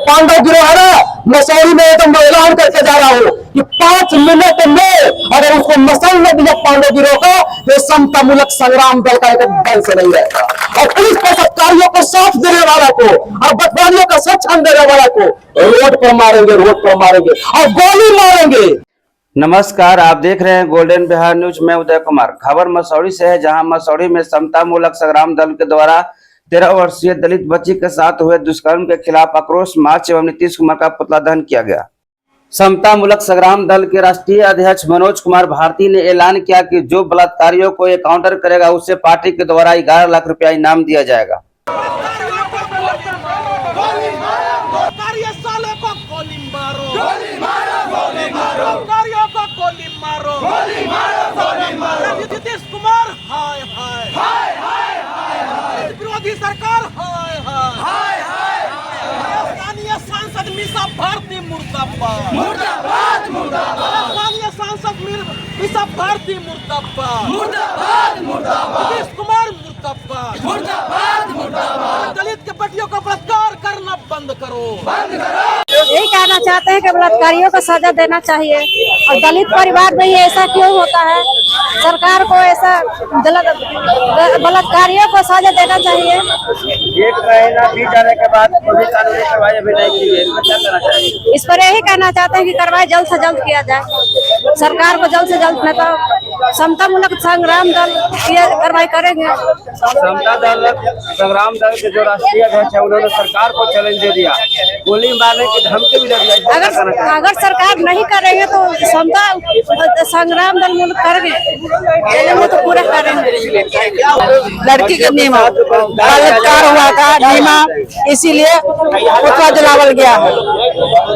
पांडव गिरोह है ना, मसौरी में तो मैं ऐलान करके जा रहा हूँ कि 5 मिनट में अगर उसको मसल न दिया पांडव गिरोह का, तो समतामूलक संग्राम दल का एक दल से नहीं रहेगा। और पुलिस पथकारियों को साथ देने वाला को और बदमाशियों का सक्षम देने वाला को रोड पर मारेंगे और गोली मारेंगे। नमस्कार, आप देख रहे हैं गोल्डन बिहार न्यूज में उदय कुमार। खबर मसौरी से है, जहां मसौरी में समतामूलक संग्राम दल के द्वारा 13 वर्षीय दलित बच्ची के साथ हुए दुष्कर्म के खिलाफ आक्रोश मार्च एवं नीतीश कुमार का पुतला दहन किया गया। समतामूलक संग्राम दल के राष्ट्रीय अध्यक्ष मनोज कुमार भारती ने ऐलान किया कि जो बलात्कारियों को एनकाउंटर करेगा उसे पार्टी के द्वारा 11 लाख रुपया इनाम दिया जाएगा। नीतीश कुमार हाय हाय हाय हाय हाय, विरोधी सरकार हाय हाय हाय हाय, स्थानीय सांसद मीसा भारती मुर्दाबाद मुर्दाबाद मुर्दाबाद, स्थानीय सांसद मीसा भारती मुर्दाबाद मुर्दाबाद मुर्दाबाद, नीतीश कुमार मुर्दाबाद मुर्दाबाद मुर्दाबाद, दलित के बेटियों का बलात्कार करना बंद करो बंद करो। यही कहना चाहते हैं कि बलात्कारियों को सजा देना चाहिए। और दलित परिवार में ही ऐसा क्यों होता है? सरकार को ऐसा बलात्कारियों को सजा देना चाहिए। 1 महीना बीत जाने के बाद कोई कानूनी कार्रवाई अभी नहीं की है, इसमें क्या करना चाहिए? इस पर यही कहना चाहते हैं कि कार्रवाई जल्द से जल्द किया जाए। सरकार को जल्द से जल्द, नहीं तो समतामूलक संग्राम दल की कार्रवाई करेंगे। संग्राम दल के जो राष्ट्रीय अध्यक्ष है उन्होंने सरकार को चैलेंज दे दिया, गोली मारने की धमकी भी दे दिया। अगर सरकार नहीं करेंगे तो समता संग्राम दल मुल्क करेंगे, तो पूरा करेंगे। लड़की के नीमा बलात्कार हुआ था, नीमा इसीलिए पुतला जलावल गया है।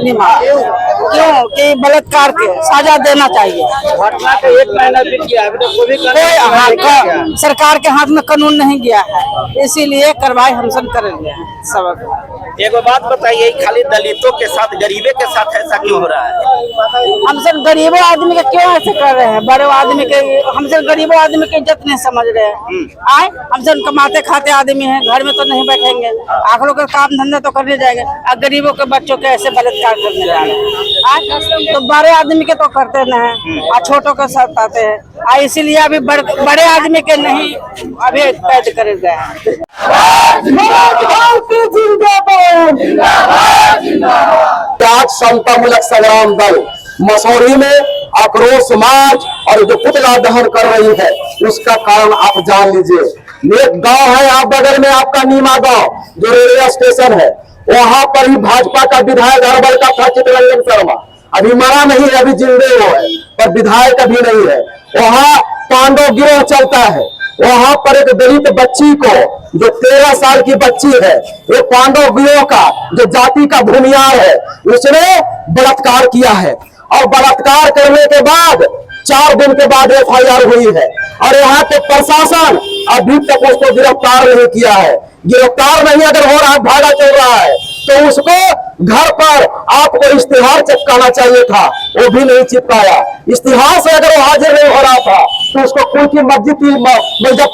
नीमा क्यों कि बलात्कार के सजा देना चाहिए। घटना के 1 महीना बीत गया, अभी तो कोई सरकार के हाथ में कानून नहीं गया है, इसीलिए कार्रवाई हम सब करेंगे सब। एक बात बताइए, खाली दलितों के साथ गरीबे के साथ ऐसा क्यों हो रहा है? हम सब गरीबों आदमी के क्यों ऐसे कर रहे हैं? बड़े आदमी के हम सब गरीबों आदमी की इज्जत नहीं समझ रहे हैं। आए हम सब कमाते खाते आदमी हैं, घर में तो नहीं बैठेंगे, आखिरों का काम धंधा तो करने जाएंगे। और गरीबों के बच्चों के ऐसे बलात्कार करने जा रहे हैं। तो बड़े आदमी के तो करते नहीं और छोटों के साथ आते हैं। इसीलिए अभी बड़े आदमी के नहीं अभी कैद करे गए हैं। आज समतामूलक संग्राम दल मसौरी में आक्रोश मार्च और जो पुतला दहन कर रही है, उसका कारण आप जान लीजिए। एक गांव है आप बगल में, आपका नीमा गांव जो रेलवे स्टेशन है, वहां पर ही भाजपा का विधायक अरवल का था चितरंजन शर्मा। अभी मरा नहीं है, अभी जिंदे वो है, पर विधायक अभी नहीं है। वहां पांडव गिरोह चलता है। वहां पर एक दलित बच्ची को, जो 13 साल की बच्ची है, एक पांडव गिरोह का जो जाति का भूमियार है, उसने बलात्कार किया है। और बलात्कार करने के बाद 4 दिन के बाद FIR हुई है। और यहाँ के प्रशासन अभी तक उसको गिरफ्तार नहीं किया है। गिरफ्तार नहीं अगर हो रहा है, भागा चल रहा है, तो उसको घर पर आपको इश्तिहार चिपकाना चाहिए था, वो भी नहीं चिपकाया। इश्तिहार से अगर वो हाजिर नहीं हो रहा था तो उसको कोई की मस्जिद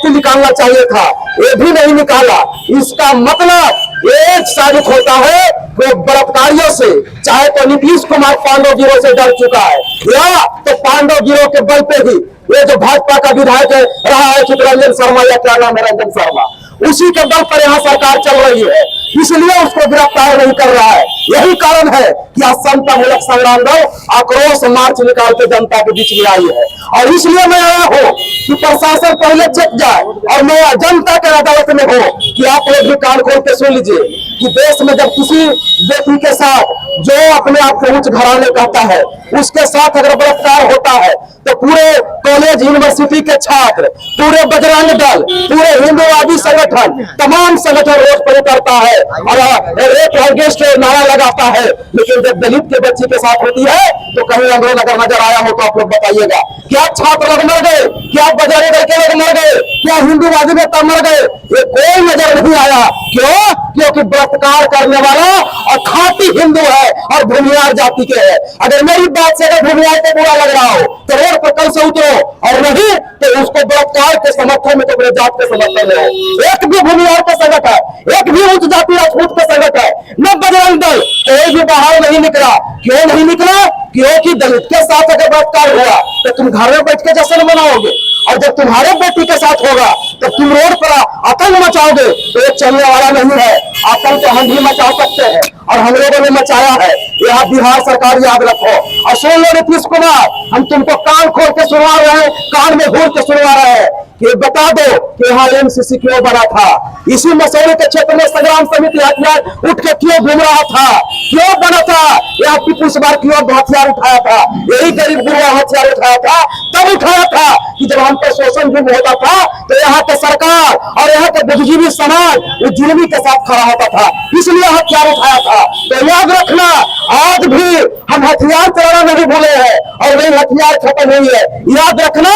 निकालना चाहिए था, ये भी नहीं निकाला। इसका मतलब ये साबित होता है कि बलात्कारियों से, चाहे तो नीतीश कुमार पांडव गिरोह से डर चुका है, या तो पांडव गिरोह के बल पे ही ये जो भाजपा का विधायक रहा है चितरंजन शर्मा, या क्या नाम है, रंजन शर्मा, उसी के बल पर यहाँ सरकार चल रही है, इसलिए उसको गिरफ्तार नहीं कर रहा है। यही कारण है कि आज समतामूलक संग्राम दल आक्रोश मार्च निकाल के जनता के बीच में आई है। और इसलिए मैं आया हूँ कि प्रशासन पहले चेक जाए और मैं जनता के अदालत में हो कि आप लोग भी कान खोल के सुन लीजिए कि देश में जब किसी व्यक्ति के साथ, जो अपने आप को उच्च घराने कहता है, उसके साथ अगर बलात्कार होता है, तो पूरे कॉलेज यूनिवर्सिटी के छात्र, पूरे बजरंग दल, पूरे हिंदूवादी संगठन, तमाम संगठन रोड पर उतरता है और रेप अगेंस्ट नारा लगाता है। लेकिन जब दलित के बच्ची के साथ होती है तो कहीं आंदोलन अगर नजर आया हो तो आप लोग बताइएगा। क्या छात्र लोग मर गए? क्या बजरंग दल के लोग मर गए? क्या हिंदूवादी नेता मर गए? ये कोई नजर नहीं आया। क्यों? क्योंकि बलात्कार करने वाला और खाते जाति हिंदू है और भूमिहार जाति के है। अगर मेरी बात से अगर भूमिहार को बुरा लग रहा हो तो रोड पर कल से उतरो, और नहीं तो उसको बलात्कार के समर्थन में तो अपने जात के समर्थन में हो। एक भी भूमिहार का संगत है, एक भी उच्च जाति राजपूत का संगत है, न बजरंग दल कोई भी बाहर नहीं निकला। क्यों नहीं निकला? क्योंकि दलित के साथ अगर बलात्कार हुआ तो तुम घर में बैठ के जश्न मनाओगे, और जब तुम्हारे बेटी के साथ होगा तो तुम रोड पर आतंक मचाओगे। तो ये चलने वाला नहीं है। आतंक तो हम भी मचा सकते हैं और हम लोगों ने मचाया है। यह बिहार सरकार याद रखो। और सुन लो नीतीश कुमार, हम तुमको कान खोल के सुनवा रहे हैं, कान में घूर के सुनवा रहे हैं कि बता दो कि यहाँ एमसीसी क्यों बना था। इसी मसौड़े के क्षेत्र में संग्राम समिति हथियार उठ के क्यों घूम रहा था, क्यों बना था? यहाँ पीपुल्स बार क्यों हथियार उठाया था? यही गरीब गुरुआ हथियार उठाया था। तब उठाया था कि जब हम पर शोषण जुल्म होता था तो यहाँ के सरकार और यहाँ के बुद्धिजीवी समाज वो जुल्मी के साथ खड़ा होता था, इसलिए हथियार उठाया था। तो याद रखना, आज भी हम हथियार चलाना नहीं भूले हैं और वही हथियार खत्म हुई है। याद रखना,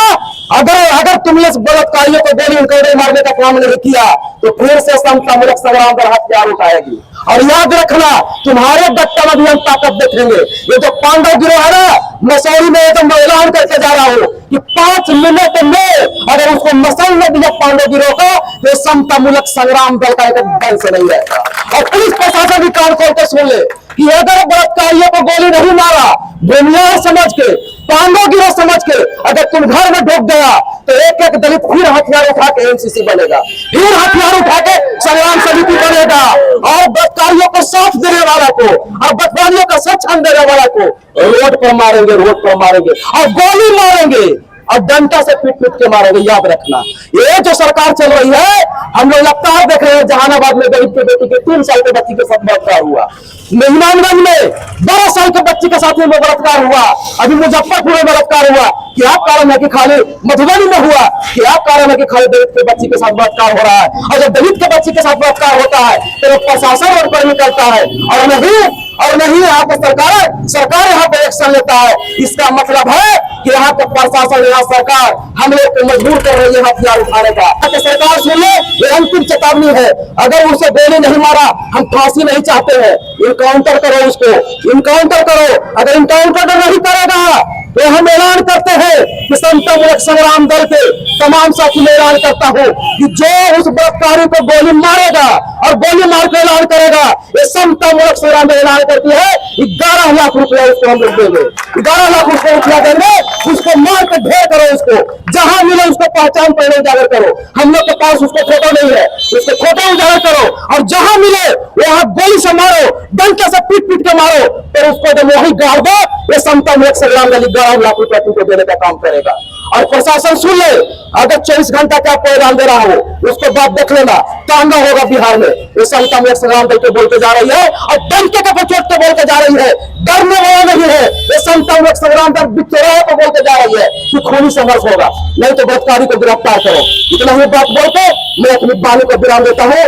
अगर तुमने बलात्कारियों को गोली उनके मारने का काम नहीं किया तो फिर से समता मूलक संग्राम पर हथियार उठाएगी। और याद रखना, तुम्हारे बट्टा में भी हम ताकत देखेंगे। ये जो पांडव गिरोह है ना, मसौरी में एकदम ऐलान करके जा रहा हूँ कि 5 मिनट में अगर उसको मसल न दिया पांडव गिरोह का तो समता मूलक संग्राम दल का एक दल से नहीं रहेगा। और पुलिस प्रशासन भी कान खोल के सुन ले कि अगर बलात्कारियों को गोली नहीं मारा, भूमिहार समझ के, पांडव गिरोह समझ के अगर तुम घर में ढुक गया तो एक एक दलित फिर हथियार उठा के एमसीसी बनेगा, फिर हथियार उठा के संग्राम समिति बनेगा। और बलात्कारियों को साथ देने वाला को और बदमाशियों का सच्चान देने वाला को रोड पर मारेंगे, रोड पर मारेंगे और गोली मारेंगे और डंडा से पीट पीट के मारेंगे। याद रखना, ये जो सरकार चल रही है, हम लोग लगातार देख रहे हैं जहानाबाद में गरीब के बेटी के 3 साल के बच्ची के साथ बलात्कार हुआ, मेहमानगंज में 12 साल के बच्ची के साथ में बलात्कार हुआ, अभी मुजफ्फरपुर में बलात्कार हुआ। क्या कारण है कि खाली मधुबनी में हुआ? क्या कारण है कि खाली दलित के बच्ची के साथ बलात्कार हो रहा है? और जब दलित के बच्ची के साथ बलात्कार होता है तो प्रशासन और पर निकलता है और नहीं यहाँ पे सरकार यहाँ पे एक्शन लेता है। इसका मतलब है कि यहाँ पे प्रशासन, यहाँ सरकार हम लोग को मजबूर कर रही है हथियार उठाने का। तो सरकार सुन ले, ये अंतिम चेतावनी है। अगर उसे गोली नहीं मारा, हम फांसी नहीं चाहते हैं, इनकाउंटर करो उसको, इनकाउंटर करो। अगर इनकाउंटर नहीं करेगा तो हम ऐलान करते हैं कि समता मूलक संग्राम दल के तमाम साथी में ऐलान करता हूं कि जो उस बलात्कारी को गोली मारेगा और गोली मार के ऐलान करेगा, ये समता मूलक संग्राम दल ऐलान करती है 11 लाख रुपया उसको हम लोग देंगे, 11 लाख रुपया रुपया देंगे। उसको मार के ढेर करो, उसको जहां मिले उसको पहचान पहले उजागर करो। हम लोग के पास उसको फोटो नहीं है, उसको फोटो उजागर करो और जहां मिले वहां गोली से मारो, डंडे से पीट पीट के मारो, फिर उसको जब वही गाड़ दो, ये समता मूलक संग्राम दल 11 लाख रुपया तुमको देने का काम करेगा। और प्रशासन सुन ले, अगर 24 घंटा का पैगाम दे रहा हो उसको बात देख लेना, तांगा होगा बिहार में। ये समता मूलक संग्राम दल के बोल के जा रही है और डंके के चोट के बोल के जा रही है, डरने वाला नहीं है। ये समता मूलक संग्राम दल बिचौलियों को बोल के जा रही है कि खूनी संघर्ष होगा, नहीं तो बलात्कारी को गिरफ्तार करो। इतना ही बात बोल के मैं अपनी वाणी को विराम देता हूँ।